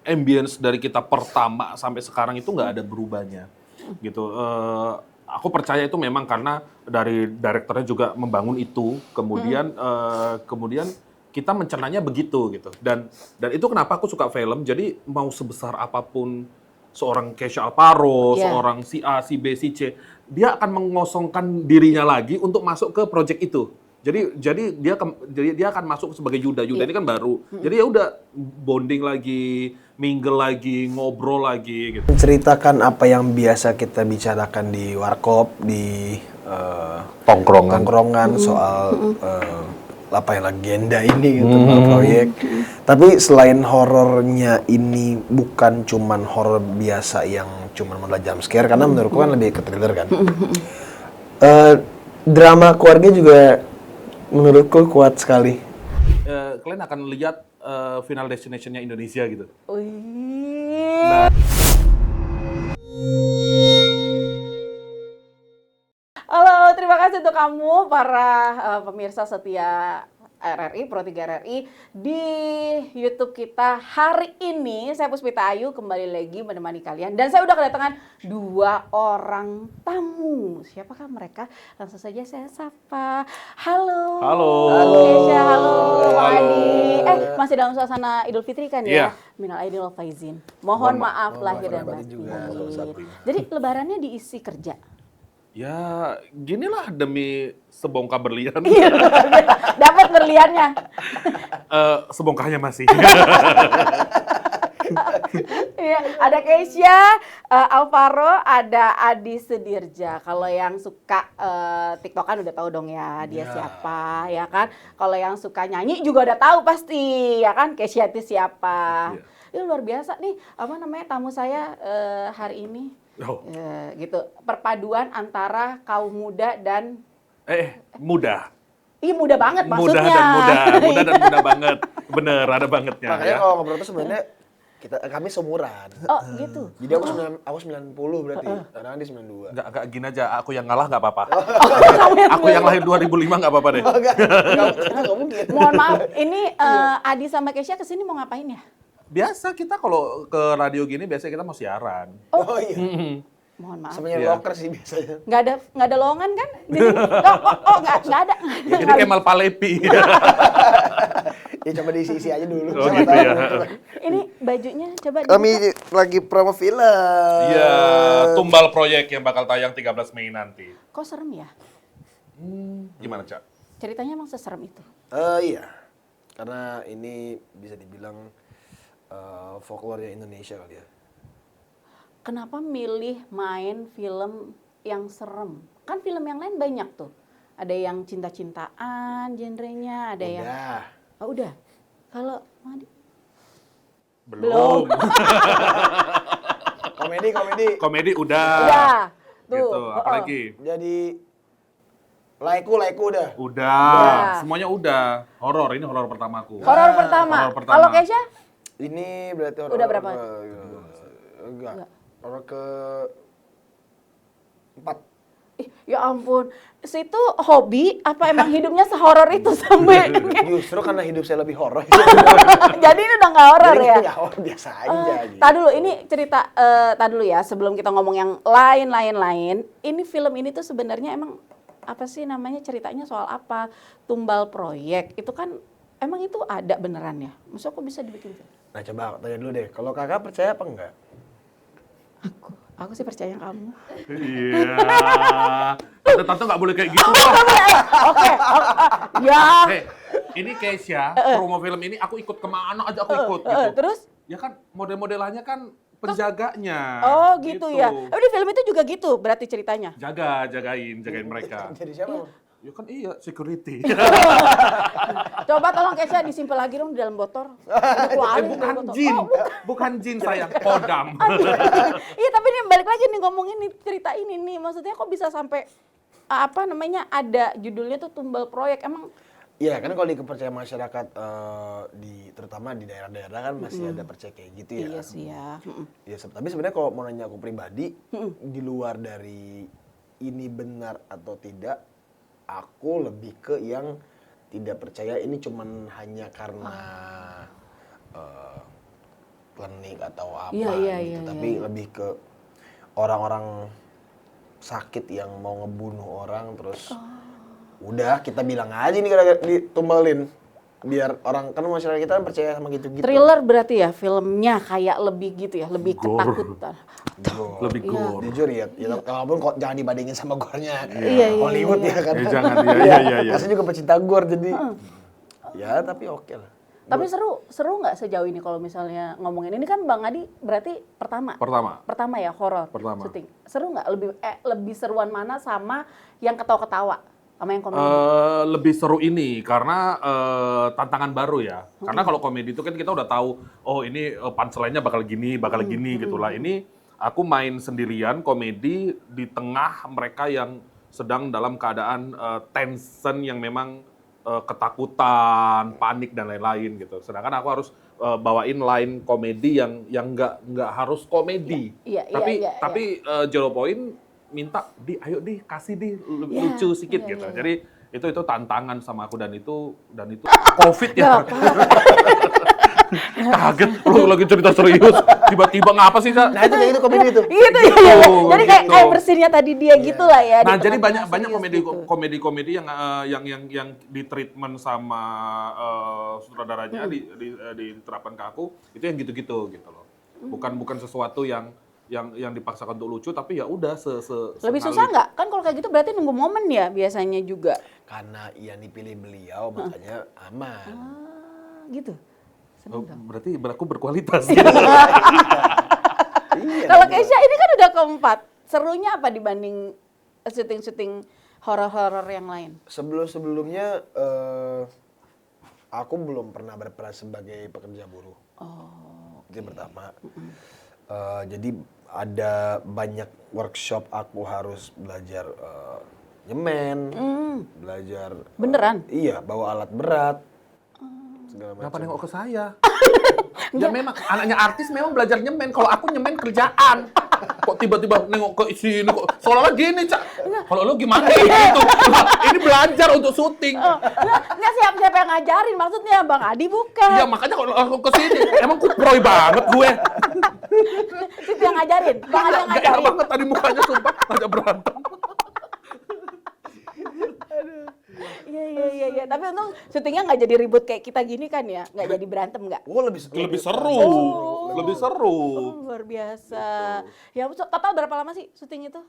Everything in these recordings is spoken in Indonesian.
ambience dari kita pertama sampai sekarang itu nggak ada berubahnya gitu. Aku percaya itu memang karena dari direkturnya juga membangun itu, kemudian kita mencernanya begitu gitu. Dan itu kenapa aku suka film. Jadi mau sebesar apapun seorang Kesha Alvaro, Iya. seorang si A, si B, si C, dia akan mengosongkan dirinya lagi untuk masuk ke project itu. Jadi dia akan masuk sebagai Yuda. Yuda ini kan baru. Jadi ya udah bonding lagi, mingle lagi, ngobrol lagi gitu. Menceritakan apa yang biasa kita bicarakan di warkop, di Tongkrongan. soal apa yang legenda ini gitu, tentang proyek. Tapi selain horornya ini bukan cuman horor biasa yang cuman modal jump scare, karena menurutku kan lebih ke thriller kan. Drama keluarga juga menurutku kuat sekali. Kalian akan lihat Final Destination-nya Indonesia gitu. Wih. Halo, terima kasih untuk kamu para pemirsa setia RRI, Pro 3 RRI di YouTube kita. Hari ini saya Puspita Ayu kembali lagi menemani kalian dan saya udah kedatangan 2 orang tamu. Siapakah mereka? Langsung saja saya sapa. Halo. Halo. Kesha, halo. Bang Halo. Adi. Masih dalam suasana Idul Fitri kan Iya. ya? Minal aidin wal faizin. Mohon maaf lahir dan lahir batin juga, batin. Jadi lebarannya diisi kerja. Ya, ginilah demi sebongkah berlian. Dapat berliannya. Sebongkahnya masih. Iya, ada Kesha, Alvaro, ada Adi Sudirja. Kalau yang suka TikTokan udah tahu dong ya dia siapa, ya kan? Kalau yang suka nyanyi juga udah tahu pasti, ya kan? Kesha itu siapa? Ini luar biasa nih, apa namanya tamu saya hari ini. Oh. Gitu, perpaduan antara kaum muda dan Mudah. Ih, muda banget maksudnya. Muda dan muda banget. Bener, ada bangetnya Makanya ya. kalau ngobrol tuh sebenarnya kami seumuran. Oh, gitu. Jadi aku 90 berarti, karena dia 92. Enggak gini aja, aku yang ngalah nggak apa-apa. Kamu Aku yang lahir 2005 nggak apa-apa deh. Enggak mungkin. Mohon maaf, ini Adi sama Kesha kesini mau ngapain ya? Biasa kita kalau ke radio gini biasanya kita mau siaran. Oh iya. Mohon maaf. Sebenarnya Iya. loker sih biasanya. Nggak ada lowongan kan? Di sini? Nggak ada. Ya, jadi Kemal Palepi. Ya coba diisi-isi aja dulu. Oh, Siapa gitu tahu. ya. Ini bajunya coba Kami dibuka. lagi promo film. Iya, tumbal proyek yang bakal tayang 13 Mei nanti. Kok serem ya? Gimana, Cak? Ceritanya emang seserem itu? Iya. Karena ini bisa dibilang folklore Indonesia kali ya. Kenapa milih main film yang serem? Kan film yang lain banyak tuh. Ada yang cinta-cintaan genrenya, ada yang... Udah. Oh, udah. Kalau Adi? Belum. Komedi. Komedi udah. Udah. Tuh. Gitu, apalagi? Jadi Laiku udah. Udah. Semuanya udah. Horor, ini horor pertamaku. Horor pertama. Horor pertama. Kalau Kesha? Ini berarti horor. Udah berapa? Enggak. Horor ke 4. Ih, ya ampun. Situ hobi apa emang hidupnya sehoror itu sampai Justru karena hidup saya lebih horor. jadi ini udah nggak horor Jadi ya? nggak horor biasa aja. Gitu. Tadi dulu ini cerita tadi dulu ya sebelum kita ngomong yang lain. Ini film ini tuh sebenarnya emang apa sih namanya ceritanya soal apa? Tumbal proyek itu kan emang itu ada beneran ya? Maksudnya kok bisa dibikin film? Nah coba tanya dulu deh, kalau kakak percaya apa enggak? Aku sih percaya kamu. Iya. Tante nggak boleh kayak gitu. Oke. Ya. Hei, ini Kesha, promo film ini aku ikut kemana aja aku ikut gitu. Terus? Ya kan model-modelannya kan penjaganya. Oh gitu ya. Di film itu juga gitu berarti ceritanya. Jagain mereka. Jadi siapa? Ya kan iya, security. Coba tolong Kesha disimpan lagi dong di dalam botol. Bukan jin. Bukan jin sayang, kodam. Iya tapi ini balik lagi nih ngomongin nih cerita ini nih. Maksudnya kok bisa sampai apa namanya ada judulnya tuh tumbal proyek emang. Iya kan kalau di kepercayaan masyarakat terutama di daerah-daerah kan masih ada percaya kayak gitu ya. Iya sih ya. Ya, tapi sebenarnya kalau mau nanya aku pribadi, di luar dari ini benar atau tidak, aku lebih ke yang tidak percaya ini cuman hanya karena klinik atau apa Iya, gitu, iya, tapi lebih ke orang-orang sakit yang mau ngebunuh orang terus udah kita bilang aja nih gara-gara ditumbalin biar orang kan masyarakat kita kan percaya sama gitu-gitu. Thriller berarti ya filmnya kayak lebih gitu ya, lebih Gore. ketakutan. Gore. Lebih gore. Jujur ya, walaupun kok jangan dibandingin sama gore-nya Iya, Hollywood ya kan. Jangan, iya. Saya juga pecinta gore jadi ya tapi oke lah. Tapi seru nggak sejauh ini kalau misalnya ngomongin ini kan Bang Adi berarti pertama ya horor Pertama. syuting. Seru nggak lebih seruan mana sama yang ketawa-ketawa sama yang komedi? Lebih seru ini karena tantangan baru ya. Karena kalau komedi itu kan kita udah tahu, oh ini punchline-nya bakal gini gitu lah. Ini aku main sendirian komedi di tengah mereka yang sedang dalam keadaan tension yang memang ketakutan, panik dan lain-lain gitu. Sedangkan aku harus bawain line komedi yang nggak harus komedi. Iya, tapi Zero Point minta ayo kasih lucu sedikit gitu. iya. Jadi itu tantangan sama aku dan itu COVID ya. Kaget lu lagi cerita serius tiba-tiba ngapa sih, Kak? Nah itu kayak gitu komedi itu. Gitu ya. Jadi kayak gitu. air bersihnya tadi dia gitu lah ya. Nah, di jadi tengah-tengah banyak serius gitu. komedi yang di treatment sama sutradaranya diterapkan ke aku itu yang gitu-gitu gitu loh. Bukan sesuatu yang dipaksakan untuk lucu tapi ya udah Lebih susah nggak? Kan kalau kayak gitu berarti nunggu momen ya biasanya juga. Karena yang dipilih beliau makanya aman. Gitu. Seneng dong. Berarti aku berkualitas. Iya, Kalau Kesha ini kan udah keempat. Serunya apa dibanding syuting-syuting horor-horor yang lain? Sebelumnya aku belum pernah berperan sebagai pekerja buruh. Itu yang pertama. Jadi ada banyak workshop aku harus belajar nyemen, belajar Beneran? iya, bawa alat berat. Segala Kenapa macam. nengok ke saya? Ya memang anaknya artis memang belajar nyemen. Kalau aku nyemen kerjaan. Kok tiba-tiba nengok ke sini kok seolah-olah gini, Cak. Kalau lu gimana gitu? Ini belajar untuk syuting. Nggak siapa yang ngajarin, maksudnya Bang Adi bukan. Ya makanya kalau aku ke sini emang kuproy banget gue. Itu yang ngajarin, Bang Adi yang Gak enak ngajarin. banget tadi mukanya sumpah ngajak berantem. Iya. Tapi untung syutingnya nggak jadi ribut kayak kita gini kan ya, nggak jadi berantem nggak? Oh, lebih seru. Lebih seru. Luar biasa. Ya total berapa lama sih syuting itu?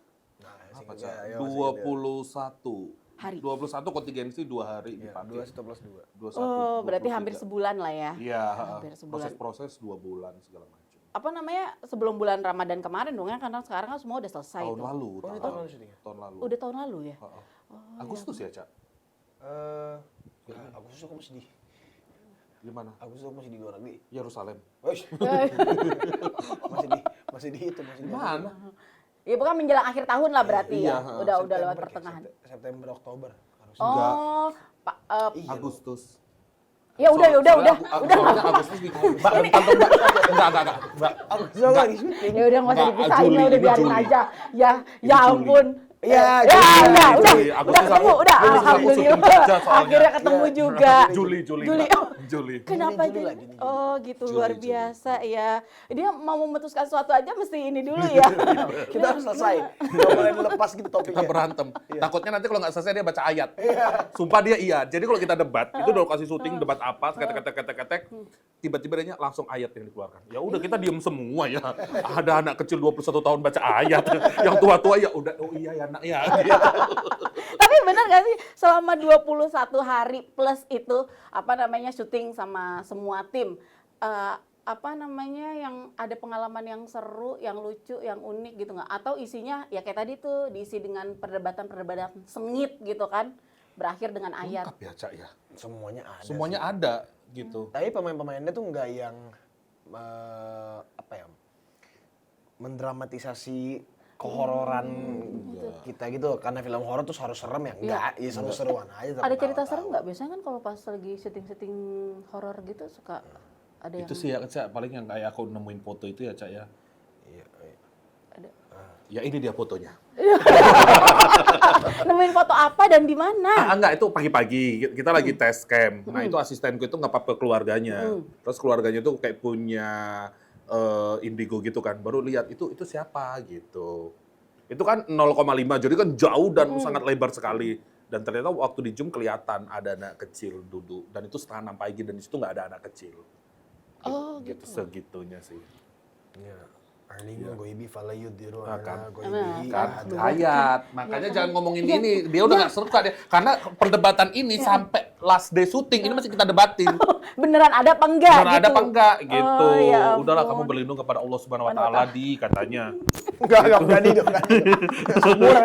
Apa, Ya, Cak? ya, 21 Hari. 21 kontingensi 2 hari Iya, dipakai. 2+2. 21, Oh, berarti 23. hampir sebulan lah ya. Iya, Hampir sebulan. proses 2 bulan segala macam. Apa namanya, sebelum bulan Ramadan kemarin dong ya, karena sekarang kan semua udah selesai Tahun tuh. lalu. ini tahun lalu syutingnya? Tahun lalu. Udah tahun lalu ya? Heeh. Agustus ya, Cak? Agustus aku masih di Gimana? Agustus aku masih di luar negeri. Yerusalem. Wesh. masih di Mana? Ya bukan menjelang akhir tahun lah berarti Iya, ya. Udah lewat September, pertengahan. September Oktober harus. Oh, Pak, Iya, Agustus. ya udah. Soalnya Agustus di Mbak, bentar, Mbak. Enggak. Mbak. Agustus aku lagi syuting. Ya udah nggak usah Enggak, dipisahin Juli, lah, udah ini biarin Juli. aja. Ya Ini Juli. ampun. Iya, Ya, udah Agustus ketemu, aku- udah Agustus aku alhamdulillah. syuting kerja soalnya. Akhirnya ketemu juga. Juli. Oh, Juli. kenapa Juli jadi? lah, Juni. Oh gitu, Juli, luar Juli. biasa ya. Dia mau memutuskan sesuatu aja mesti ini dulu ya. Kita harus selesai. Nggak boleh dilepas gitu Kita topiknya. berantem. Takutnya nanti kalau nggak selesai dia baca ayat. Sumpah dia iya. Jadi kalau kita debat, itu udah kasih syuting debat apa, ketek, tiba-tiba dia langsung ayat yang dikeluarkan. Ya udah kita diem semua ya. Ada anak kecil 21 tahun baca ayat. Yang tua-tua ya udah oh iya ya nak ya. Gitu. Tapi benar gak sih selama 21 hari plus itu apa namanya syuting sama semua tim apa namanya yang ada pengalaman yang seru, yang lucu, yang unik gitu nggak? Atau isinya ya kayak tadi tuh diisi dengan perdebatan-perdebatan sengit gitu kan? Berakhir dengan ayat. Lengkap ya, Cak ya. Semuanya ada. Semuanya sih. ada gitu. Tapi pemain-pemainnya tuh nggak yang mendramatisasi kehororan kita gitu. Karena film horor tuh harus serem ya? Enggak, ya seru-seruan aja. Ada cerita serem nggak? Biasanya kan kalau pas lagi syuting-syuting horor gitu suka ada yang Itu sih ya, Cak, paling yang kayak aku nemuin foto itu ya, Cak ya. Iya. ada. Ya ini dia fotonya. Nemuin foto apa dan di mana? Enggak, itu pagi-pagi. Kita lagi tes cam. Nah, itu asistenku itu nggak apa-apa keluarganya. Terus keluarganya itu kayak punya Indigo gitu kan, baru lihat itu siapa gitu. Itu kan 0,5, jadi kan jauh dan sangat lebar sekali. Dan ternyata waktu di Zoom kelihatan ada anak kecil duduk, dan itu setengah 6 pagi dan di situ nggak ada anak kecil. Oh, Gitu segitunya sih. Ya. Arningo goibi fala yudiru Kan. goibi Kan ayat, makanya jangan ngomongin ini. Dia udah nggak suka deh, karena perdebatan ini sampai last day syuting ini masih kita debatin. Beneran ada apa enggak Benar gitu? ada apa enggak gitu. Oh, ya ampun. Udahlah kamu berlindung kepada Allah Subhanahu wa taala di katanya. Enggak berani dong.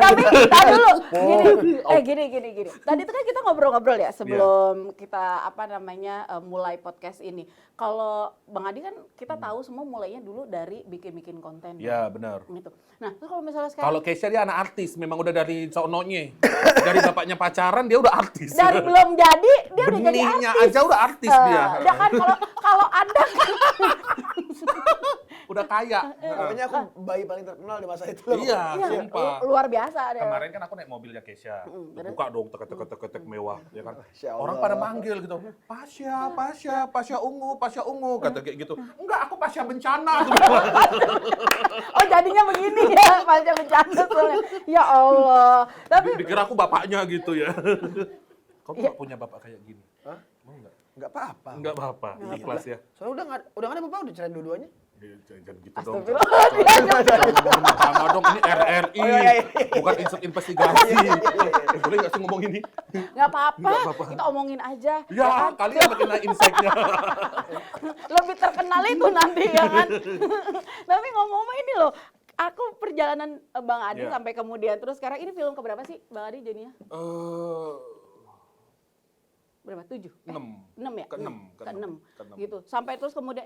Tapi tadi dulu gini. Tadi itu kan kita ngobrol-ngobrol ya sebelum kita mulai podcast ini. Kalau Bang Adi kan kita tahu semua mulainya dulu dari bikin konten. Ya, benar. Gitu. Nah, terus kalau misalnya sekarang Kalau Kesha dia anak artis, memang udah dari sononya. Dari bapaknya pacaran dia udah artis. dari belum jadi dia udah jadi Benihnya artis. aja udah artis dia. Udah kan kalau Anda kan Udah kaya. Pokoknya aku bayi paling terkenal di masa itu. Iya, Iya, sumpah. luar biasa deh. Kemarin kan aku naik mobilnya Kesha, buka dong tek mewah, ya kan. Masya Allah. Orang pada manggil gitu, Pasha Ungu, kata kayak gitu. Enggak, aku Pasha Bencana. Aku bilang. Oh jadinya begini ya, macam bercanda soalnya. Ya Allah. Tapi Dikira aku bapaknya gitu ya. Kamu nggak punya bapak kayak gini? Hah? Mau nggak? Enggak apa-apa. Nggak apa-apa, ikhlas ya. Soalnya udah nggak ada apa-apa, udah cerai dua-duanya. Jangan gitu dong. Astagfirullah. Jangan sama dong, ini RRI, Oh, iya. bukan insert investigasi. Boleh nggak sih ngomong ini? Nggak apa-apa, Nggak apa-apa. kita omongin aja. Ya, kalian makin naik insight-nya. Lebih terkenal itu nanti ya kan. Tapi ngomong-ngomong ini loh, aku perjalanan Bang Adi Iya. sampai kemudian terus sekarang ini film keberapa sih Bang Adi jadinya? Berapa? 7? 6. 6 ya? Ke-6, Ke-6. ke-6. Gitu. Sampai terus kemudian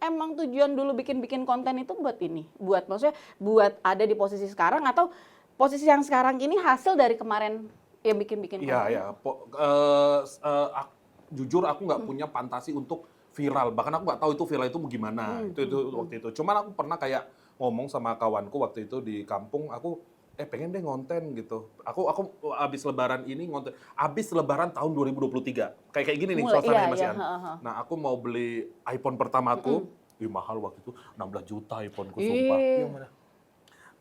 emang tujuan dulu bikin konten itu buat ini. Buat maksudnya buat ada di posisi sekarang atau posisi yang sekarang ini hasil dari kemarin yang bikin konten. Iya. Jujur aku nggak punya fantasi untuk viral. Bahkan aku nggak tahu itu viral itu gimana. Itu waktu itu. Cuman aku pernah kayak ngomong sama kawanku waktu itu di kampung, aku pengen deh ngonten gitu. Aku abis lebaran ini ngonten. Abis lebaran tahun 2023. Kayak gini nih Mulai, suasananya iya, Mas iya, Ian. Nah, aku mau beli iPhone pertamaku. Mahal waktu itu 16 juta iPhone-ku sumpah. Yang mana?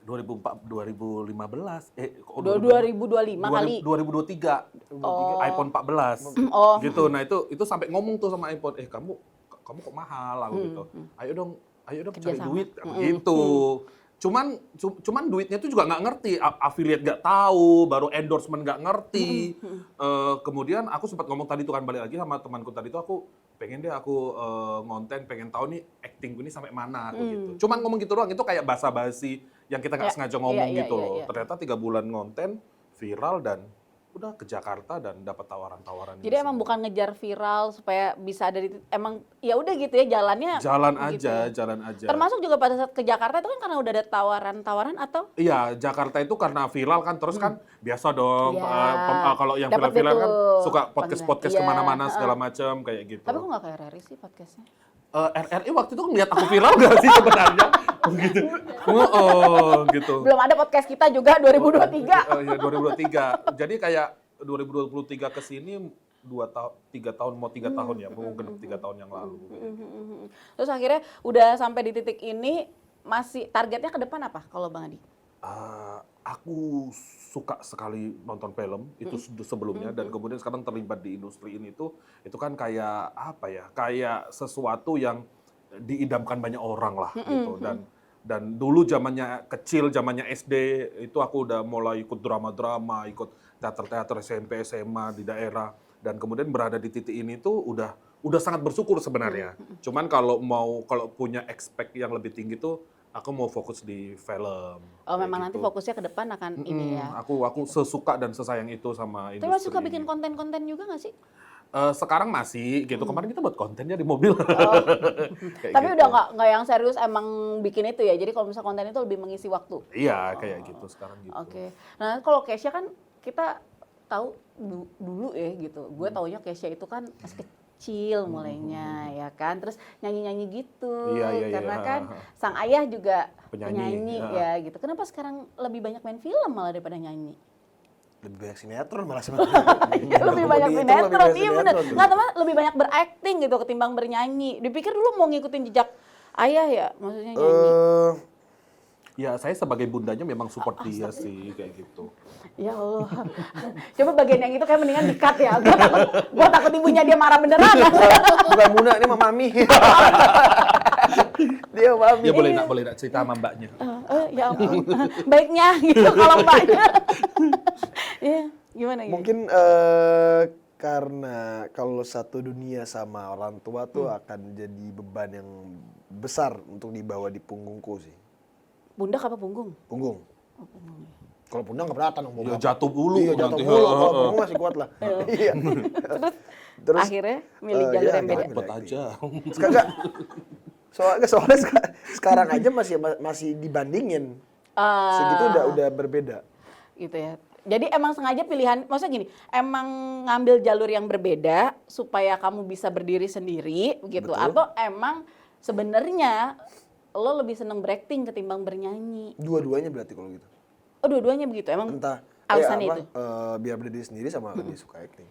2015 2025 kali. 2023 iPhone 14 Oh. gitu. Nah itu sampai ngomong tuh sama iPhone, kamu kok mahal aku gitu. Ayo dong cari Kerjasama. duit gitu. Cuman duitnya tuh juga nggak ngerti, affiliate nggak tahu, baru endorsement nggak ngerti. Kemudian aku sempat ngomong tadi tuh kan, balik lagi sama temanku tadi tuh, aku pengen deh ngonten, pengen tahu nih actingku ini sampai mana aku gitu. Cuman ngomong gitu doang, itu kayak basa-basi yang kita nggak sengaja ngomong gitu loh. Ternyata 3 bulan ngonten viral dan udah ke Jakarta dan dapat tawaran-tawaran. Jadi emang bukan ngejar viral supaya bisa ada di emang ya udah gitu ya jalannya. jalan gitu aja, ya. jalan aja. Termasuk juga pada saat ke Jakarta itu kan karena udah ada tawaran-tawaran atau Iya, Jakarta itu karena viral kan, terus kan biasa dong, Iya. kalau yang Dapat viral-viral kan betul suka podcast panggilan. kemana-mana Iya, segala macam kayak gitu. tapi kok nggak kayak RRI sih podcastnya? RRI waktu itu ngeliat aku viral gak sih sebenarnya? Gitu. Gitu. Belum ada podcast kita juga 2023. Iya, 2023. Jadi kayak 2023 ke sini 3 tahun mau 3 tahun ya, mungkin 3 tahun yang lalu. Terus akhirnya udah sampai di titik ini, masih targetnya ke depan apa kalau Bang Adi? Aku suka sekali nonton film itu sebelumnya, dan kemudian sekarang terlibat di industri ini itu kan kayak apa ya? Kayak sesuatu yang diidamkan banyak orang lah gitu. Dan dulu zamannya kecil, zamannya SD itu aku udah mulai ikut drama-drama, ikut teater-teater SMP, SMA di daerah, dan kemudian berada di titik ini tuh udah sangat bersyukur sebenarnya. Cuman kalau punya expect yang lebih tinggi tuh aku mau fokus di film. Oh kayak memang nanti gitu. fokusnya ke depan akan ini ya. Aku sesuka dan sesayang itu sama industri. Tapi masih suka ini. bikin konten-konten juga nggak sih? Sekarang masih gitu. Kemarin kita buat kontennya di mobil. Kayak Tapi gitu. udah nggak yang serius emang bikin itu ya. Jadi kalau misalnya konten itu lebih mengisi waktu. Iya, kayak gitu sekarang gitu. Oke. Nah kalau Kesha kan kita tahu dulu ya gitu. Gue taunya Kesha itu kan masih kecil mulainya ya kan. Terus nyanyi-nyanyi gitu. Iya. Karena kan sang ayah juga Penyanyi, penyanyi ya gitu. Kenapa sekarang lebih banyak main film malah daripada nyanyi? Lebih banyak sinetron malah sebenarnya. Lebih banyak Komedi itu sinetron, lebih banyak iya bener. sinetron. Nggak teman lebih banyak berakting gitu ketimbang bernyanyi. Dipikir dulu mau ngikutin jejak ayah ya, maksudnya nyanyi. Ya saya sebagai bundanya memang support dia sih kayak gitu. Ya Allah. Coba bagian yang itu kayak mendingan di-cut ya. Gua takut ibunya dia marah beneran. Bukan Bunda, ini Mami. Dia Mami. Ya boleh nak cerita sama mbaknya. Ya ampun. Baiknya gitu kalau mbaknya. Iya, gimana gitu? Mungkin karena kalau satu dunia sama orang tua tuh akan jadi beban yang besar untuk dibawa di punggungku sih. Pundak apa punggung? Punggung. Kalau pundak nggak beratan dong. Ya jatuh dulu. Iya jatuh nanti. dulu. Kalau punggung masih kuat lah. Iya. Terus akhirnya milih jalur yang beda. Cepet aja. Sekarang soalnya sekarang aja masih dibandingin. Segitu udah berbeda. Gitu ya. Jadi emang sengaja pilihan, maksudnya gini, emang ngambil jalur yang berbeda supaya kamu bisa berdiri sendiri gitu. Betul. Atau emang sebenarnya lo lebih seneng berakting ketimbang bernyanyi. Dua-duanya berarti kalau gitu. Oh, dua-duanya begitu. Emang Entah alasannya kayak itu. Biar berdiri sendiri sama lebih suka acting.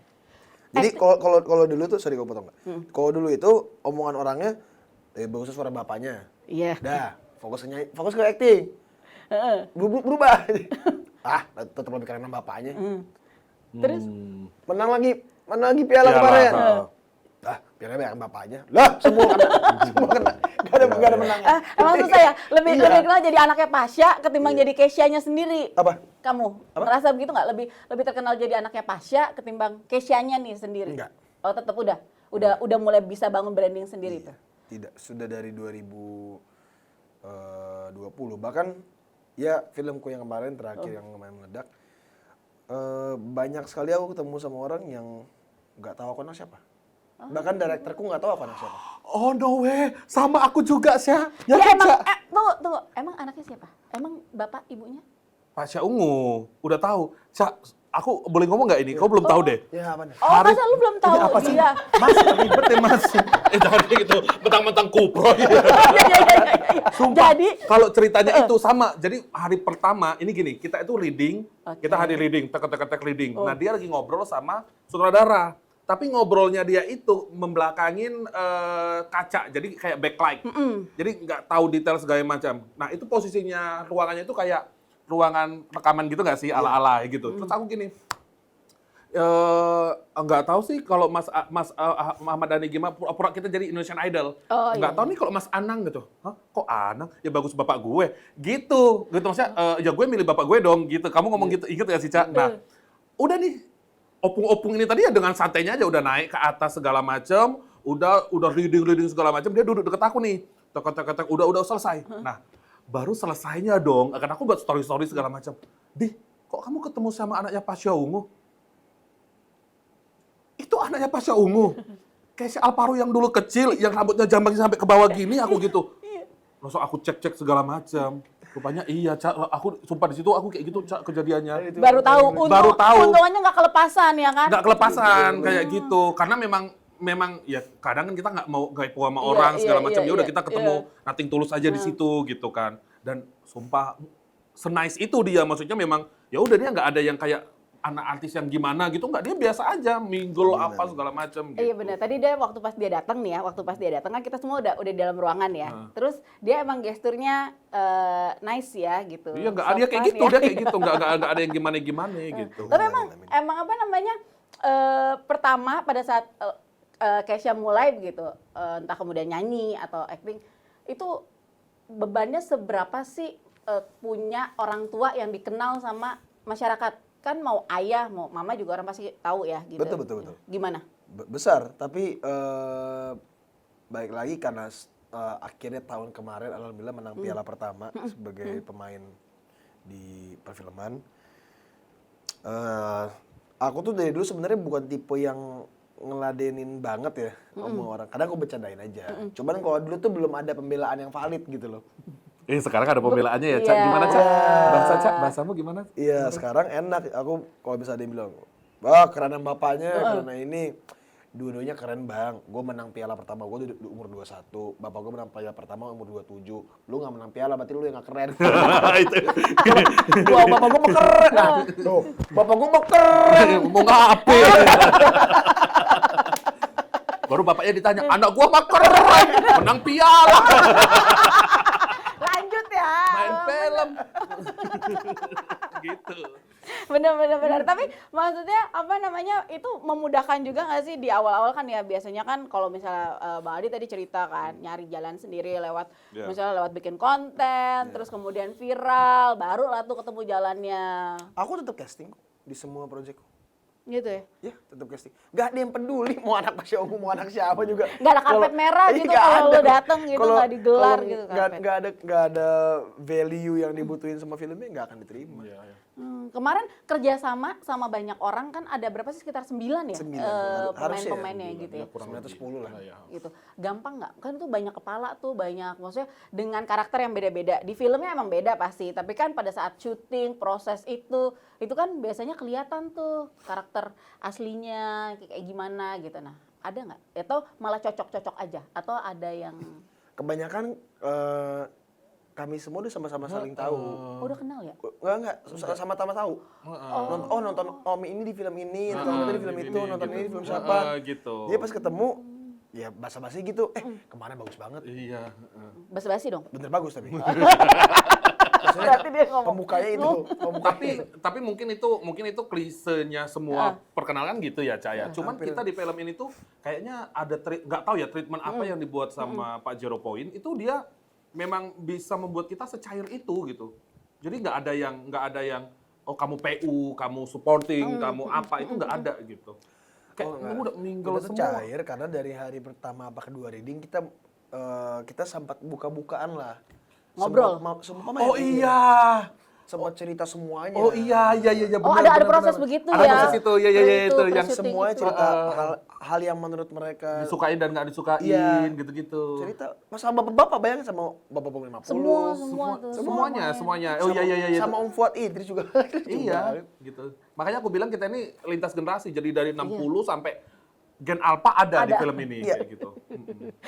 Jadi kalau dulu tuh, sorry gue potong nggak. Kalau dulu itu omongan orangnya bagus suara bapaknya. Iya. Dah, fokus ke acting. Berubah. Tetap lebih keren sama bapaknya. Terus Menang lagi piala kemarin. Piala banyak bapaknya. Lah, semua kena. Gak ada menang. emang susah ya? Lebih kenal jadi anaknya Pasha ketimbang jadi Kesia-nya sendiri. Apa? Kamu ngerasa begitu nggak? Lebih terkenal jadi anaknya Pasha ketimbang Kesia-nya nih sendiri. Enggak. Oh, tetap udah mulai bisa bangun branding sendiri tuh. Tidak, sudah dari 2020. Bahkan ya filmku yang kemarin terakhir yang lumayan meledak. Banyak sekali aku ketemu sama orang yang nggak tahu aku anak siapa. Bahkan direkturku nggak tahu aku anak siapa. Oh no way, sama aku juga sih. Ya emang, tunggu, emang anaknya siapa? Emang bapak ibunya? Pasha Ungu, udah tahu. Aku boleh ngomong nggak ini? Kau belum tahu deh. Ya apa nih? Oh, masa lu belum tahu? Ini apa sih? Iya. Mas, ribet deh mas. Jangan kayak gitu, mentang-mentang kupro. Iya. Sumpah, Jadi kalau ceritanya itu sama. Jadi hari pertama, ini gini, kita itu reading, kita hari reading, tek reading. Nah dia lagi ngobrol sama sutradara. Tapi ngobrolnya dia itu membelakangin kaca, jadi kayak backlight. Jadi nggak tahu detail segala macam. Nah itu posisinya ruangannya itu kayak ruangan rekaman gitu nggak sih, ala-ala gitu. Terus aku gini, nggak tahu sih kalau Mas Muhammad Dhani gimana, pura-pura kita jadi Indonesian Idol. Nggak tahu nih kalau Mas Anang gitu. Hah, kok Anang? Ya bagus bapak gue. Gitu maksudnya, ya gue milih bapak gue dong gitu. Kamu ngomong gitu, inget gak sih, Cak? Nah, udah nih, opung-opung ini tadi ya dengan santainya aja udah naik ke atas segala macam, udah reading segala macam, dia duduk deket aku nih. Tek, udah selesai. Nah, baru selesainya dong, karena aku buat story segala macam. Di, kok kamu ketemu sama anaknya Pasha Ungu? Itu anaknya Pasha Ungu. Kayak si Alvaro yang dulu kecil, yang rambutnya jambangnya sampai ke bawah gini, aku gitu. Langsung aku cek segala macam. Rupanya iya, Cak. Aku sumpah di situ aku kayak gitu, Cak, kejadiannya. baru tahu. Untungannya nggak kelepasan ya kan? Nggak kelepasan kayak gitu. Karena memang ya kadang kan kita nggak mau gaipu sama orang segala macam. Ya udah kita ketemu nothing tulus aja di situ gitu kan. Dan sumpah senice itu dia, maksudnya memang ya udah dia nggak ada yang kayak anak artis yang gimana gitu, nggak, dia biasa aja mingle apa segala macam gitu. Iya benar. Tadi dia waktu pas dia datang nih ya, kan kita semua udah di dalam ruangan ya. Terus dia emang gesturnya nice ya gitu. Iya, nggak ada kayak gitu, dia kayak gitu, nggak ada yang gimana gitu. Tapi emang apa namanya, pertama pada saat Kesha mulai begitu, entah kemudian nyanyi atau acting, itu bebannya seberapa sih punya orang tua yang dikenal sama masyarakat? Kan mau ayah, mau mama juga orang pasti tahu ya gitu. Betul. Gimana? Besar, tapi baik lagi karena akhirnya tahun kemarin alhamdulillah menang piala pertama sebagai pemain di perfilman. Aku tuh dari dulu sebenarnya bukan tipe yang ngeladenin banget ya ngomong orang. Kadang aku bercandain aja. Cuman kalau dulu tuh belum ada pembelaan yang valid gitu loh. Sekarang ada pembelaannya ya, Cak. Gimana, Cak? Bahasamu gimana? Iya, sekarang enak. Aku kalau bisa dia bilang, wah keren bapaknya, karena ini dua-duanya keren bang. Gue menang piala pertama gue di umur 21. Bapak gue menang piala pertama umur 27. Lu gak menang piala, berarti lu yang gak keren. Itu. Wah, bapak gue mah keren. Nah, tuh, bapak gue mah keren. Mau ngapain? Baru baru bapaknya ditanya, anak gua mah keren, menang piala, Lanjut ya. main film. Gitu. Benar. Tapi maksudnya apa namanya itu memudahkan juga nggak sih di awal-awal kan ya biasanya kan kalau misalnya Bang Aldi tadi cerita kan nyari jalan sendiri lewat Yeah. misalnya lewat bikin konten terus kemudian viral baru lah tuh ketemu jalannya Aku tetap casting kok di semua proyekku. gitu ya. Ya, tetap casting. Gak ada yang peduli mau anak Pasha Ungu, mau anak siapa juga. Nggak ada karpet merah Iya, gitu nggak kalau ada. lo dateng gitu Kalau- nggak digelar kalau gitu nggak- karpet. nggak ada value yang dibutuhin sama filmnya, nggak akan diterima. Kemarin kerjasama sama banyak orang kan ada berapa sih sekitar 9 ya 9, harusnya ya, pemain-pemainnya 9, gitu ya. kurang 9 atau lebih. 10 lah. Iya. Gitu. Gampang nggak? Kan itu banyak kepala tuh, banyak maksudnya dengan karakter yang beda-beda. Di filmnya emang beda pasti, tapi kan pada saat syuting, proses itu kan biasanya kelihatan tuh karakter aslinya kayak gimana gitu. Nah, ada nggak? Atau malah cocok-cocok aja? Atau ada yang Kebanyakan kami semua udah sama-sama saling tahu. oh, udah kenal ya? Enggak, sama-sama tahu. Nonton Om ini di film ini, nonton itu di film itu, nonton ini di film siapa. Gitu. Dia pas ketemu, ya basa-basi gitu. Kemana bagus banget. Iya. Basa-basi dong. Bener bagus tapi. Berarti dia ngomong. Pembukanya itu. Tapi mungkin itu klisenya semua perkenalan gitu ya, Caya. Cuman hampir. kita di film ini tuh kayaknya ada nggak tahu ya treatment apa yang dibuat sama Pak Zero Point itu dia memang bisa membuat kita secair itu gitu. Jadi nggak ada yang oh kamu PU, kamu supporting, kamu apa itu nggak ada gitu. Kayak kamu udah mingle Kita tuh semua. cair karena dari hari pertama apa kedua reading kita sempat buka-bukaan lah. Ngobrol? Semua Oh main. iya. Sempat cerita semuanya. Oh iya Oh, benar, ada benar, proses benar. begitu Ada ya. proses itu, ya itu Pre-syuting yang Semuanya itu. cerita hal yang menurut mereka disukain dan nggak disukain Iya. gitu-gitu. cerita sama bapak-bapak, bayangin sama bapak-bapak 50. Semua tuh. Semuanya. Oh iya. Sama Om Fuad Idris juga. Iya, gitu. Makanya aku bilang kita ini lintas generasi. Jadi dari 60 sampai Gen Alpha ada di film ini Iya. kayak gitu.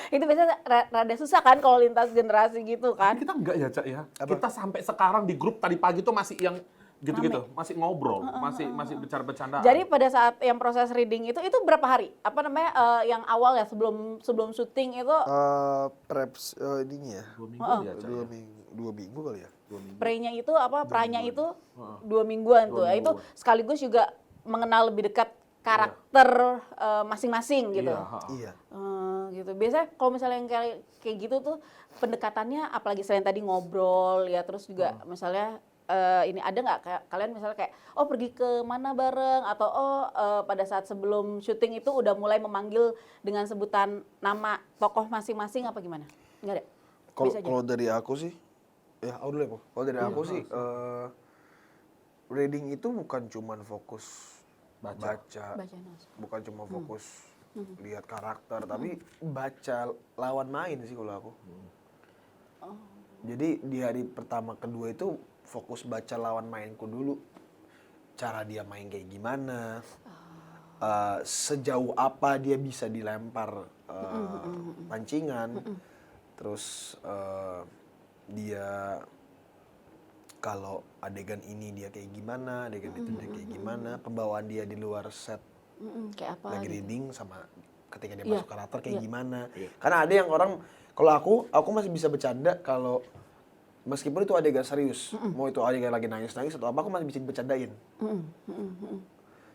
Itu biasanya rada susah kan kalau lintas generasi gitu kan. Kita enggak ya, Cak ya. Apa? Kita sampai sekarang di grup tadi pagi tuh masih yang gitu-gitu, masih ngobrol, masih bercanda-bercandaan. Jadi pada saat yang proses reading itu berapa hari? Apa namanya yang awal ya sebelum syuting itu Preps ininya ya. 2 minggu ya, Cak. 2 minggu kali ya. 2 minggu. pre-nya itu apa pranya itu 2 mingguan tuh. 2 Itu mingguan. sekaligus juga mengenal lebih dekat karakter masing-masing gitu. Iya, ha. Iya. Gitu. Biasanya kalau misalnya yang kayak gitu tuh pendekatannya apalagi selain tadi ngobrol ya terus juga misalnya ini ada nggak kalian misalnya kayak oh pergi ke mana bareng atau pada saat sebelum syuting itu udah mulai memanggil dengan sebutan nama tokoh masing-masing apa gimana? Nggak ada? Bisa aja. Kalau dari aku sih, ya aku dulu ya, Po. Kalau dari aku sih, reading itu bukan cuman fokus baca, Baca naskah. bukan cuma fokus lihat karakter, tapi baca lawan main sih kalau aku. Jadi di hari pertama kedua itu fokus baca lawan mainku dulu, cara dia main kayak gimana, sejauh apa dia bisa dilempar pancingan, terus dia kalau adegan ini dia kayak gimana, adegan itu dia kayak gimana, pembawaan dia di luar set Kayak apa? lagi gitu. reading sama ketika dia Iya, masuk karakter kayak iya. gimana. Karena ada yang orang, kalau aku masih bisa bercanda kalau meskipun itu adegan serius, mau itu adegan lagi nangis-nangis atau apa, aku masih bisa bercandain.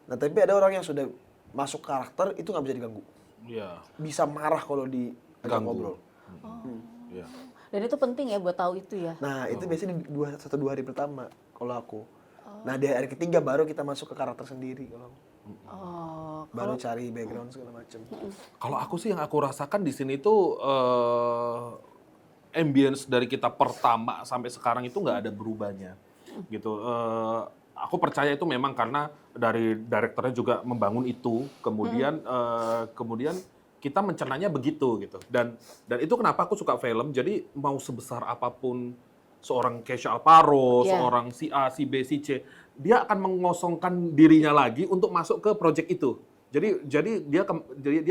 Nah tapi ada orang yang sudah masuk karakter itu nggak bisa diganggu, Iya. bisa marah kalau diajak Ganggu. ngobrol. Iya. Dan itu penting ya buat tahu itu ya. Nah itu biasanya di 1-2 hari pertama kalau aku. Nah di hari ketiga baru kita masuk ke karakter sendiri kalau aku. Oh, Baru cari background segala macam. Kalau aku sih yang aku rasakan di sini tuh ambience dari kita pertama sampai sekarang itu nggak ada berubahnya, gitu. Aku percaya itu memang karena dari direkturnya juga membangun itu, kemudian kita mencernanya begitu gitu. Dan itu kenapa aku suka film. Jadi mau sebesar apapun seorang Kesha Alparo, Iya. seorang si A, si B, si C, dia akan mengosongkan dirinya lagi untuk masuk ke project itu. Jadi dia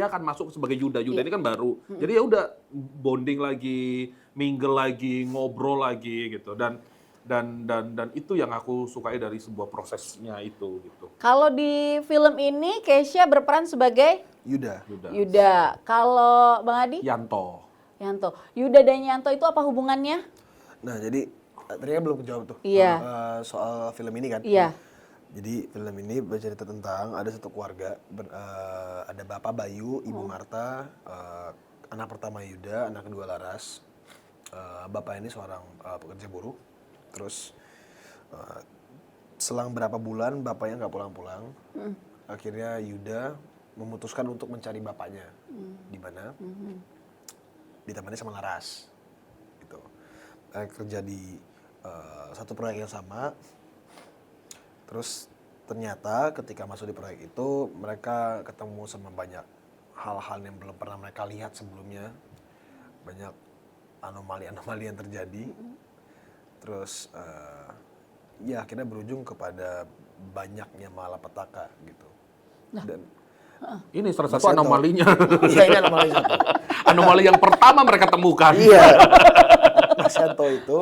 akan masuk sebagai Yuda. Yuda ini kan baru. Jadi ya udah bonding lagi, mingle lagi, ngobrol lagi gitu. Dan dan itu yang aku sukai dari sebuah prosesnya itu gitu. Kalau di film ini Kesha berperan sebagai Yuda. Yuda. Kalau Bang Adi? Yanto. Yuda dan Yanto itu apa hubungannya? Nah, jadi tadi kan belum kejawab tuh. Iya. Soal film ini kan. Iya. Jadi film ini bercerita tentang ada satu keluarga, ada Bapak Bayu, Ibu Marta, anak pertama Yuda, anak kedua Laras. Bapak ini seorang pekerja buruh. Terus selang berapa bulan bapaknya nggak pulang-pulang. Akhirnya Yuda memutuskan untuk mencari bapaknya. Di mana? Ditemani sama Laras. Gitu. Kerja di satu proyek yang sama. Terus ternyata ketika masuk di proyek itu mereka ketemu sama banyak hal-hal yang belum pernah mereka lihat sebelumnya. Banyak anomali-anomali yang terjadi. Terus ya akhirnya berujung kepada banyaknya malapetaka gitu. Dan Ini salah satu Mas Yanto. anomalinya. iya, ini anomali satu. Anomali yang pertama mereka temukan. Iya. Mas Yanto itu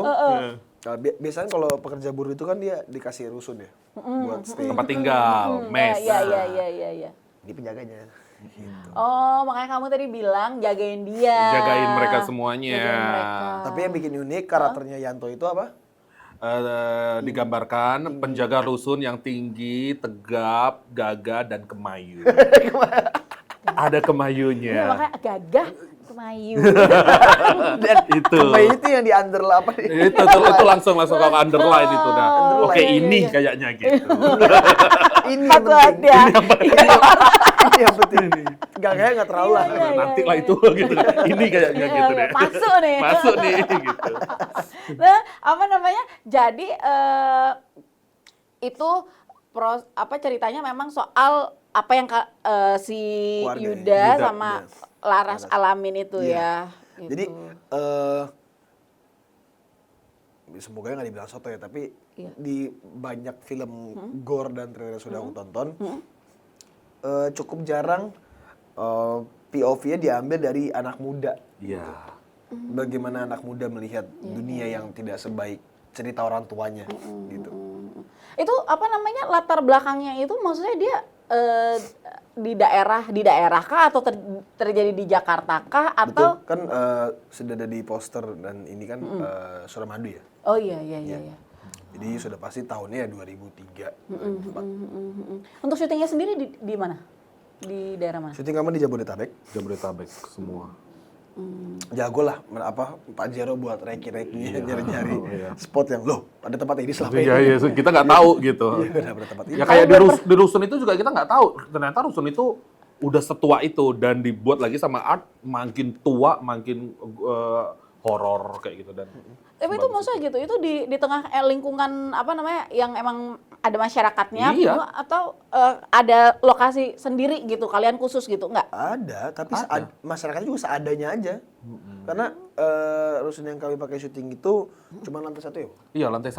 biasanya kalau pekerja buruh itu kan dia dikasih rusun ya buat stay. Tempat tinggal, mes. Iya. Di penjaganya. Gitu. Oh, makanya kamu tadi bilang jagain dia. Jagain mereka semuanya. Jagain mereka. Tapi yang bikin unik karakternya Yanto itu apa? Digambarkan penjaga rusun yang tinggi, tegap, gagah, dan kemayu. Ada kemayunya. Iya, makanya gagah kemayu. Dan Itu. Kemayu itu yang di underline apa nih? itu langsung ke underline itu. Nah, Underline. oke ini kayaknya gitu. Ini yang Satu penting. aja. Ini yang penting. Gagahnya nggak terlalu lah. Iya. Nanti lah itu gitu. Ini kayaknya Iya, gitu iya. deh. Masuk nih. gitu. Nah, apa namanya? Jadi itu ceritanya memang soal apa yang si Keluarga ya. Yuda Yuda, sama Laras alamin itu Iya. ya. Gitu. Jadi semoga nggak dibilang soto ya, tapi Iya. di banyak film gore dan thriller yang sudah aku tonton, cukup jarang POV-nya diambil dari anak muda. Iya. Bagaimana anak muda melihat dunia yang tidak sebaik cerita orang tuanya, gitu. Itu apa namanya latar belakangnya itu maksudnya dia di daerah kah atau terjadi di Jakarta kah atau Betul, kan sudah ada di poster dan ini kan Suramadu ya. Oh iya. Jadi sudah pasti tahunnya 2003, 2004. Untuk syutingnya sendiri di mana? Di daerah mana? Syuting kamu di Jabodetabek. Jabodetabek semua. Jago lah, Pak Jero buat reki-reki, nyari-nyari iya. spot yang loh ada tempat ini selama ini. Iya, kita nggak tahu gitu. Iya, ada tempat ini. Ya kayak di rusun itu juga kita nggak tahu. Ternyata rusun itu udah setua itu dan dibuat lagi sama art makin tua, makin horor kayak gitu dan. Tapi itu maksudnya gitu, itu di tengah lingkungan apa namanya yang emang ada masyarakatnya Iya. atau ada lokasi sendiri gitu, kalian khusus gitu, enggak? Ada, tapi Ada. masyarakat juga seadanya aja. Karena rusun yang kami pakai syuting itu cuma lantai 1 ya. Iya, lantai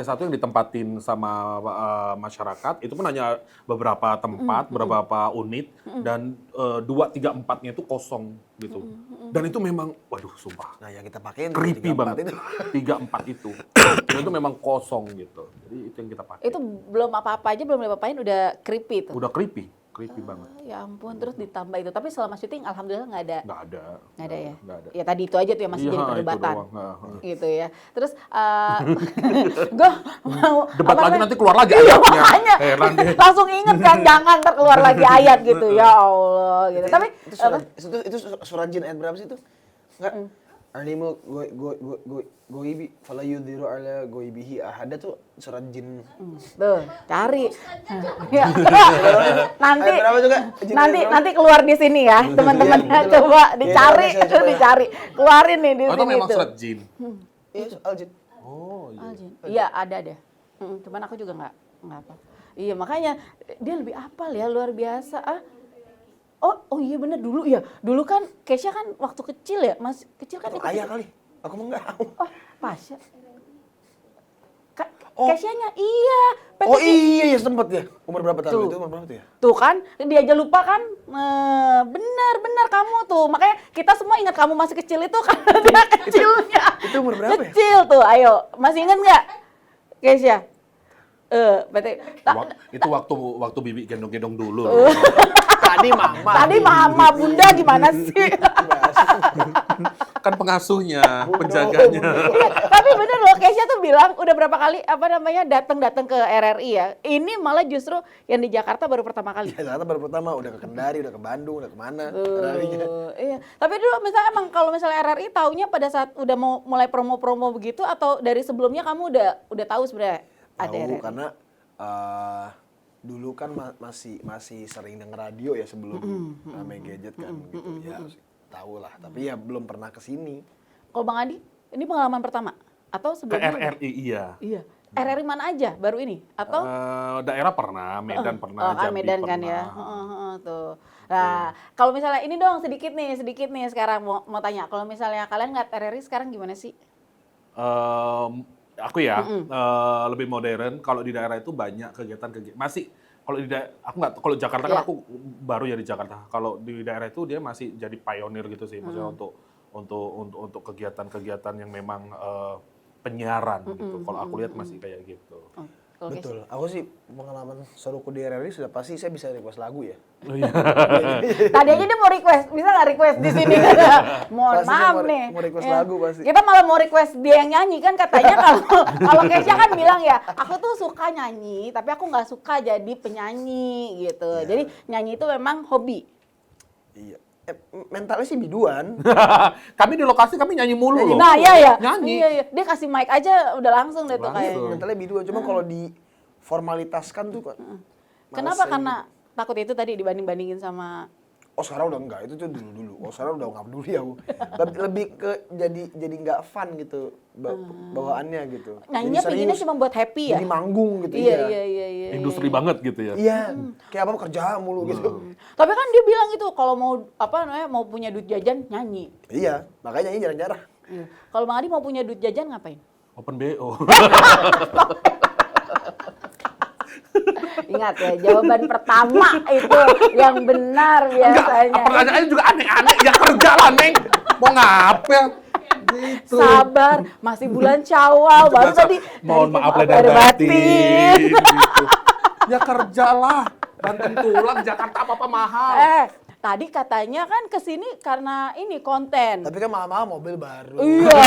satu yang ditempatin sama masyarakat itu pun hanya beberapa tempat, beberapa unit dan 2, 3, 4-nya itu kosong gitu. Dan itu memang, waduh, sumpah, Nah, yang kita pakai creepy 34 banget. itu. 3, 4 itu, dan itu memang kosong gitu. Jadi itu yang kita pakai. Itu belum apa-apa aja, belum diapa-apain udah creepy tuh. Udah creepy banget. Ya ampun, terus ditambah itu. Tapi selama syuting alhamdulillah nggak ada. Nggak ada. Nggak ada ya? Nggak ada. Ya tadi itu aja tuh yang masih Iya, jadi itu perdebatan. doang. Nah. Gitu ya. Terus gue mau Debat apa lagi namanya? nanti keluar lagi Iya, ayatnya. makanya. Heran deh. Langsung inget kan jangan ntar keluar lagi ayat gitu. Ya Allah gitu. Tapi apa? Itu surat jin ayat berapa sih itu? Enggak. Animu goibi fala yudhiru ala goibihi ahada tuh surat jin. Tuh, cari. Ya. nanti Ayat berapa juga? Jin ayat berapa? nanti keluar di sini ya, teman-teman. Iya, betul. Coba Iya, dicari, saya coba ya. dicari. Keluarin nih di Oh, itu sini memang tuh. surat jin. Iya, soal jin. Oh, iya. Aljin. Iya, ada deh. Cuman aku juga nggak apa. Iya, makanya dia lebih apal ya, luar biasa. Oh iya bener dulu ya. Dulu kan Kesha kan waktu kecil ya, masih kecil kan Itu ikut. ayah kali. Aku mah enggak. Oh, Pasha. Oh. Kesha-nya iya. Oh Kesha. iya sempat ya. Umur berapa tahun Tuh. itu? Umur berapa tuh ya? Tuh kan, dia aja lupa kan. Benar kamu tuh. Makanya kita semua ingat kamu masih kecil itu karena dia kecilnya. Itu umur berapa ya? Kecil tuh, ayo. Masih ingat nggak? Kesya? Berarti Itu waktu Bibi gendong-gendong dulu. Tadi mama. tadi mama, bunda gimana sih? Kan pengasuhnya, penjaganya. Iya, tapi bener loh, Kesya tuh bilang udah berapa kali datang ke RRI ya. Ini malah justru yang di Jakarta baru pertama kali. Ya, Jakarta baru pertama, udah ke Kendari, udah ke Bandung, udah kemana. Iya. Tapi dulu misalnya emang kalau misalnya RRI taunya pada saat udah mau mulai promo-promo begitu atau dari sebelumnya kamu udah tahu sebenarnya ada Tahu RRI? karena dulu kan masih sering denger radio ya sebelum rame gadget kan gitu. Ya tahu lah, tapi ya belum pernah ke sini. Kalau Bang Adi, ini pengalaman pertama atau Ke sebelumnya? RRI iya. Iya. RRI mana aja baru ini atau? Daerah pernah, Medan pernah, Jambi Medan pernah. kan ya. Tuh. Nah, kalau misalnya ini dong sedikit nih sekarang mau tanya. Kalau misalnya kalian ngeliat RRI sekarang gimana sih? Aku ya lebih modern. Kalau di daerah itu banyak kegiatan masih. Kalau di aku nggak, kalau Jakarta kan Iya. aku baru ya di Jakarta. Kalau di daerah itu dia masih jadi pionir gitu sih, maksudnya untuk kegiatan-kegiatan yang memang penyiaran gitu. Kalau aku lihat masih kayak gitu. Kalau Kes? Betul. Aku sih pengalaman seruku di RRI sudah pasti saya bisa request lagu ya. Tadi aja dia mau request, bisa nggak request di sini? Mohon Pasti maaf saya nih. mau request Ya. lagu pasti. Kita malah mau request dia yang nyanyi kan katanya kalau Kesya kan bilang ya, aku tuh suka nyanyi, tapi aku nggak suka jadi penyanyi gitu. Iya. Jadi nyanyi itu memang hobi. Iya. Mentalnya sih biduan. Kami di lokasi kami nyanyi mulu loh. Nah, iya. Nyanyi. Iya. Dia kasih mic aja udah langsung deh tuh Langsung. kayaknya. Mentalnya biduan. Cuma kalau diformalitaskan tuh kok. Kenapa? males Karena takut itu tadi dibanding-bandingin sama Oh sekarang udah enggak, itu tuh dulu. Oh sekarang udah nggak peduli aku. Lebih ke jadi nggak fun gitu bawaannya gitu. nyanyinya Jadi pinginnya serius, cuma buat happy ya? Jadi manggung gitu. Iya. Industri banget gitu ya. Iya, kayak apa kerja mulu gitu. Tapi kan dia bilang itu kalau mau punya duit jajan nyanyi. Iya, makanya nyanyi jarang-jarang. Iya. Kalau Bang Adi mau punya duit jajan ngapain? Open BO. Ingat ya, jawaban pertama itu yang benar biasanya. Pertanyaannya juga aneh-aneh. Ya kerja lah, Neng. Mau ngapa? Gitu. Sabar, masih bulan Syawal, baru tadi. Mohon maaf dari lahir dan batin. batin. Gitu. Ya kerjalah. Banting tulang, Jakarta apa-apa mahal. Tadi katanya kan kesini karena ini konten. Tapi kan mahal-mahal mobil baru. Iya,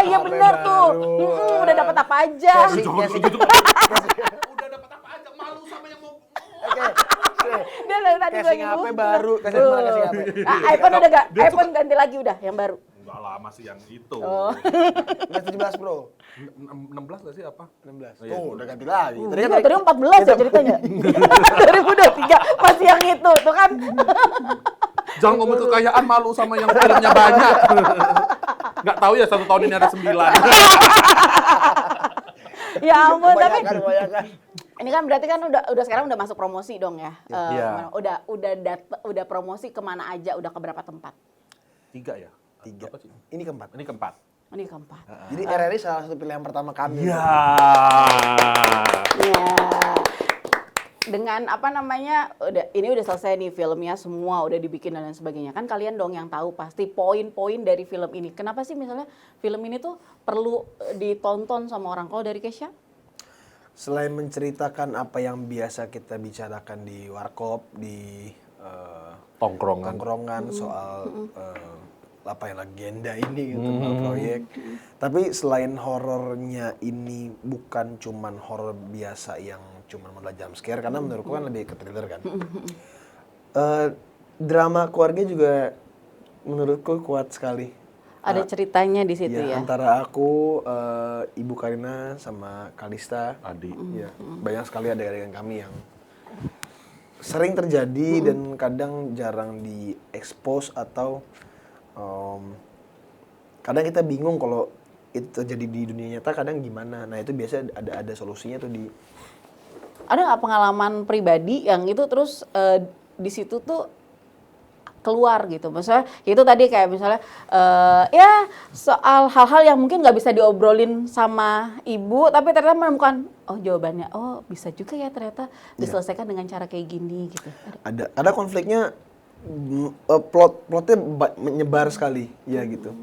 iya HP benar tuh. baru. Udah dapat apa aja. Jangan Casing. gitu. Udah dapat apa aja, malu sama yang mau. Oke. Dia dari tadi Casing lagi HP butuh. baru. Casing mana casing HP? iPhone udah gak? iPhone ganti lagi udah yang baru. Enggak lah, masih yang itu. Udah 17 Pro. 16 nggak sih apa? 16. Iya. Tuh, udah ganti lagi. Iya, tadi 14 ya ceritanya. 2023 masih yang itu tuh kan. Jangan ngomong kekayaan, malu sama yang filmnya banyak. Nggak tahu ya 1 tahun ini ada 9. Ya ampun, tapi Kebanyakan. ini kan berarti kan udah sekarang udah masuk promosi dong ya. Iya. Udah promosi kemana aja, udah ke berapa tempat? 3 ya? 3. Apa sih? Ini keempat. Ini keempat. Ini keempat. Jadi RRI salah satu pilihan pertama kami. Ya. Ya. Dengan ini udah selesai nih filmnya, semua udah dibikin dan lain sebagainya. Kan kalian dong yang tahu pasti poin-poin dari film ini. Kenapa sih misalnya film ini tuh perlu ditonton sama orang? Kalau dari Kesya? Selain menceritakan apa yang biasa kita bicarakan di warkop, di tongkrongan soal apa yang legenda ini gitu, proyek. Tapi selain horornya ini bukan cuman horor biasa yang cuman modal jump scare, karena menurutku kan lebih ke thriller kan. Drama keluarga juga menurutku kuat sekali. Ada ceritanya di situ ya. Antara aku, Ibu Karina sama Kalista, Adi. ya, banyak sekali adegan kami yang sering terjadi dan kadang jarang diekspos atau kadang kita bingung kalau itu terjadi di dunia nyata, kadang gimana. Nah itu biasa ada solusinya tuh di. Ada nggak pengalaman pribadi yang itu terus di situ tuh keluar gitu, maksudnya itu tadi kayak misalnya ya soal hal-hal yang mungkin nggak bisa diobrolin sama ibu, tapi ternyata menemukan jawabannya, bisa juga ya ternyata diselesaikan dengan cara kayak gini gitu. Ada konfliknya, plotnya menyebar sekali ya gitu.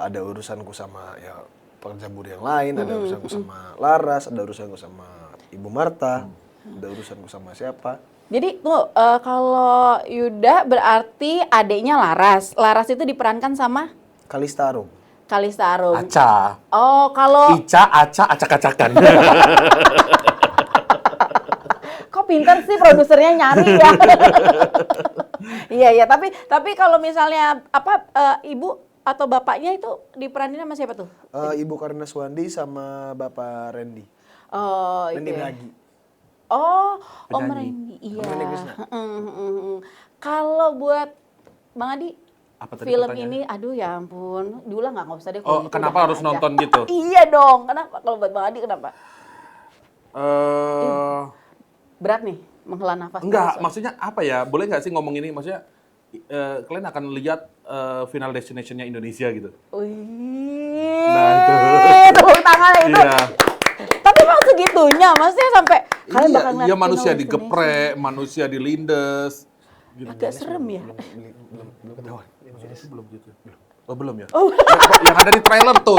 Ada urusanku sama ya pekerja buruh yang lain, ada urusanku sama Laras, ada urusanku sama Ibu Marta, ada urusanku sama siapa. Jadi tuh kalau Yuda berarti adiknya Laras. Laras itu diperankan sama Kalista Arum. Kalista Arum. Aca. Oh, kalau Ica, Aca, acak-acakan. kok pinter sih produsernya nyari ya. Iya iya, tapi kalau misalnya ibu atau bapaknya itu diperanin sama siapa tuh? Ibu Karina Suwandi sama Bapak Randy. Oh, Randy itu ya. Bragi. Oh, Om Penyanyi. Randy. Iya. Randy Krishna. Kalau buat Bang Adi, Apa tadi film pertanyaannya? ini, aduh ya ampun, diulang nggak usah deh. Oh, kalau gitu kenapa udahan harus aja. nonton gitu? Iya dong, kenapa? Kalau buat Bang Adi kenapa? Berat nih, menghela nafas. Enggak, terus. maksudnya apa ya? Boleh nggak sih ngomong ini? Maksudnya kalian akan lihat Final Destination-nya Indonesia gitu. Wih, Nah, itu. tepuk tangan itu. Iya. Tapi emang segitunya, maksudnya sampai kalian bakal ngeliat Iya, manusia Final Destination. digeprek, manusia dilindes. Gitu. Agak serem ya. Belum ketahuan. Belum gitu. Oh, belum ya? Yang ada di trailer tuh,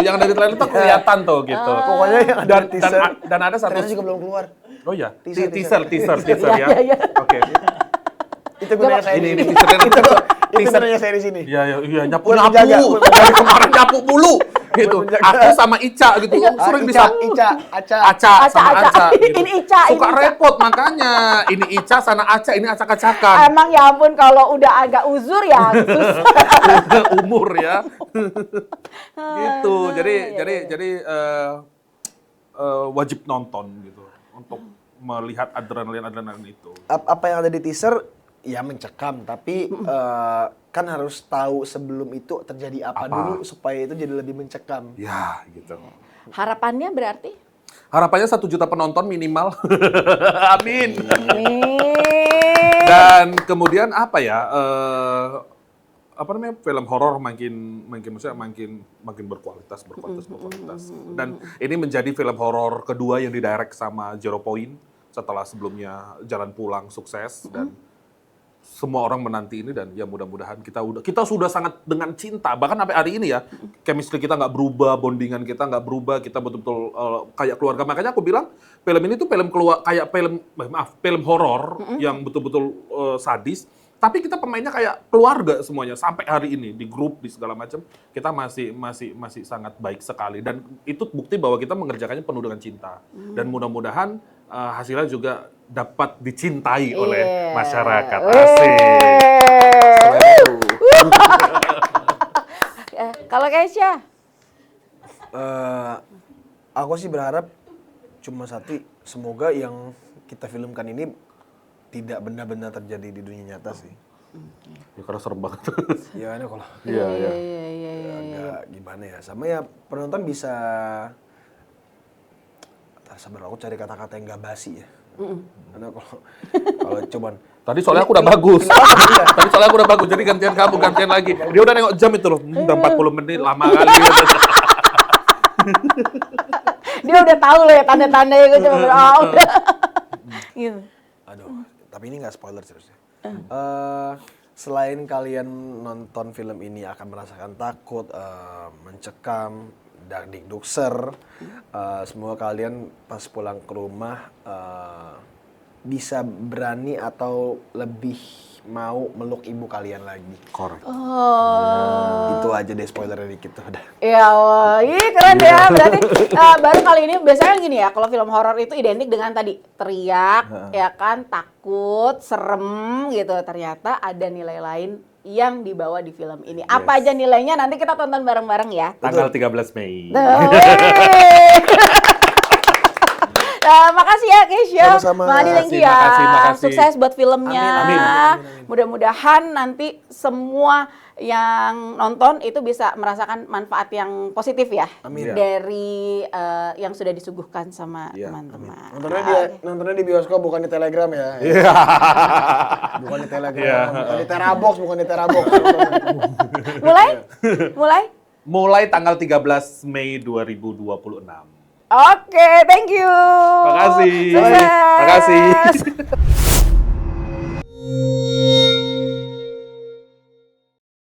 kelihatan tuh gitu. Pokoknya yang ada Dan, teaser. dan ada satu Trailer juga belum keluar. Oh ya, Teaser. teaser Iya, ya. iya, iya. Oke. Itu gunanya saya Ini di sini. teasernya Itu teaser. gunanya saya di sini. Iya, nyapu Buat menjaga, buat dari kemarin nyapu mulu gitu. Buat menjaga. Aku sama Ica gitu, sering Ica, disapu. Aca. Aca sama Aca. Aca. Gitu. Ini Ica, Suka ini Ica. repot makanya. Ini Ica sana Aca, ini acak-acakan. Emang ya ampun kalau udah agak uzur ya susah. Umur ya. Gitu. Jadi wajib nonton gitu untuk melihat adrenalin itu. Apa yang ada di teaser ya mencekam, tapi kan harus tahu sebelum itu terjadi apa dulu supaya itu jadi lebih mencekam. Ya, gitu. Harapannya berarti? Harapannya 1 juta penonton minimal. Amin. Nih. Dan kemudian apa ya? Film horor makin berkualitas. Dan ini menjadi film horor kedua yang didirect sama Zero Point setelah sebelumnya Jalan Pulang sukses dan semua orang menanti ini dan ya mudah-mudahan kita sudah sangat dengan cinta, bahkan sampai hari ini ya chemistry kita nggak berubah, bondingan kita nggak berubah, kita betul-betul kayak keluarga. Makanya aku bilang film ini tuh film horor yang betul-betul sadis, tapi kita pemainnya kayak keluarga semuanya sampai hari ini di grup di segala macam kita masih sangat baik sekali dan itu bukti bahwa kita mengerjakannya penuh dengan cinta dan mudah-mudahan hasilnya juga dapat dicintai oleh masyarakat. Asik. Kalau Keisha? Aku sih berharap cuma satu, semoga yang kita filmkan ini tidak benar-benar terjadi di dunia nyata sih. Ya karena serem banget. Ya ini kalau Iya. agak gimana ya, sama ya penonton bisa sabar, aku cari kata-kata yang gak basi ya. Karena kalau cuman Tadi soalnya aku udah bagus. Jadi gantian kamu, gantian lagi. Dia udah nengok jam itu loh. Udah 40 menit, lama kali. Dia udah tahu loh ya tanda-tandanya gue cuma udah. Gitu. aduh, tapi ini nggak spoiler seriusnya. Selain kalian nonton film ini akan merasakan takut, mencekam, dagdikdukser, semoga kalian pas pulang ke rumah bisa berani atau lebih mau meluk ibu kalian lagi. Korek. Itu aja deh spoilernya dikit udah. Ya Allah, ih keren ya. Berarti baru kali ini biasanya gini ya, kalau film horor itu identik dengan tadi teriak, ya kan, takut, serem gitu. Ternyata ada nilai lain yang dibawa di film ini. Apa aja nilainya? Nanti kita tonton bareng-bareng ya. Tanggal 13 Mei. Makasih ya Keisha, Sama-sama. Madi thank you ya. Makasih. Sukses buat filmnya. Amin. Mudah-mudahan nanti semua yang nonton itu bisa merasakan manfaat yang positif ya. Amin. Dari yang sudah disuguhkan sama Iya, teman-teman. Nontonnya di bioskop bukan di Telegram ya. Iya. Bukan di Telegram, bukan di Terabox, bukan di Terabox. Mulai? Mulai tanggal 13 Mei 2026. Oke, thank you. Makasih. Sukses. Makasih.